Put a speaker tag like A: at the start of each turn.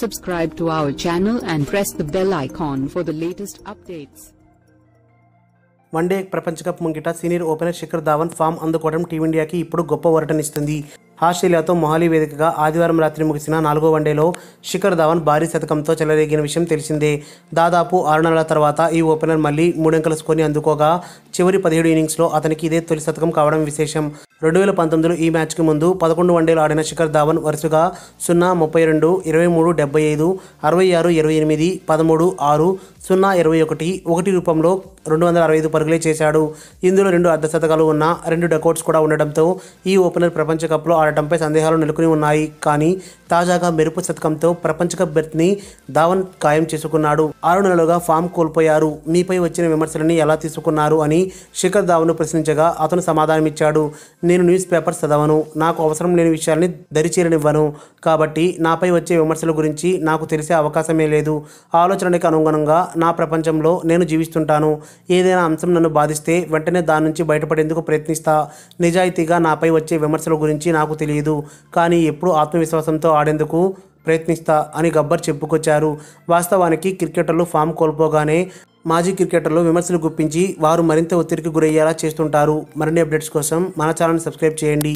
A: Subscribe to our channel and press the bell icon for the latest updates.
B: One day ప్రపంచ cup ముంగిట senior opener Shikhar Dhawan form అందుకోవడం టీమిండియాకి ఇప్పుడు గొప్ప ఊరటనిస్తుంది. ఆస్ట్రేలియాతో మొహాలీ వేదికగా ఆదివారం రాత్రి ముగిసిన 4వ వన్డేలో శిఖర్ ధావన్ భారీ శతకంతో చెలరేగిన విషయం తెలిసిందే. దాదాపు 6 నెలల తర్వాత ఈ ఓపెనర్ మళ్లీ 3 అంకెల స్కోర్ని అందుకోగా చివరి 17 ఇన్నింగ్స్లో అతనికి ఇదే తొలి శతకం కావడం విశేషం. 2019లో ఈ మ్యాచ్కి ముందు 11 వన్డేలు ఆడిన శిఖర్ ధావన్ వరుసగా 0-32, 23-75, 66-28, 13-6, 0-21, 1 రూపంలో 265 పరుగులే చేశాడు. ఇందులో 2 అర్ధ శతకాలు ఉన్న 2 డకౌట్స్ కూడా ఉండడంతో ఈ ఓపెనర్ ప్రపంచ కప్లో ఆడటంపై సందేహాలు నెలకొని ఉన్నాయి. కానీ తాజాగా మెరుపు శతకంతో ప్రపంచ కప్ బెర్త్ని ధావన్ ఖాయం చేసుకున్నాడు. 6 నెలలుగా ఫామ్ కోల్పోయారు, మీపై వచ్చిన విమర్శలని ఎలా తీసుకున్నారు అని శిఖర్ ధావన్ ప్రశ్నించగా అతను సమాధానమిచ్చాడు. నేను న్యూస్ పేపర్స్ చదవను, నాకు అవసరం లేని విషయాల్ని దరిచేరనివ్వను, కాబట్టి నాపై వచ్చే విమర్శల గురించి నాకు తెలిసే అవకాశమే లేదు. ఆలోచనకి అనుగుణంగా నా ప్రపంచంలో నేను జీవిస్తుంటాను. ఏదైనా అంశం నన్ను బాధిస్తే వెంటనే దాని నుంచి బయటపడేందుకు ప్రయత్నిస్తా. నిజాయితీగా నాపై వచ్చే విమర్శల గురించి నాకు తెలియదు, కానీ ఎప్పుడూ ఆత్మవిశ్వాసంతో ఆడేందుకు ప్రయత్నిస్తా అని గబ్బర్ చెప్పుకొచ్చారు. వాస్తవానికి క్రికెటర్లు ఫామ్ కోల్పోగానే మాజీ క్రికెటర్లు విమర్శలు గుప్పించి వారు మరింత ఒత్తిడికి గురయ్యేలా చేస్తుంటారు. మరిన్ని అప్డేట్స్ కోసం మన ఛానల్ని సబ్స్క్రైబ్ చేయండి.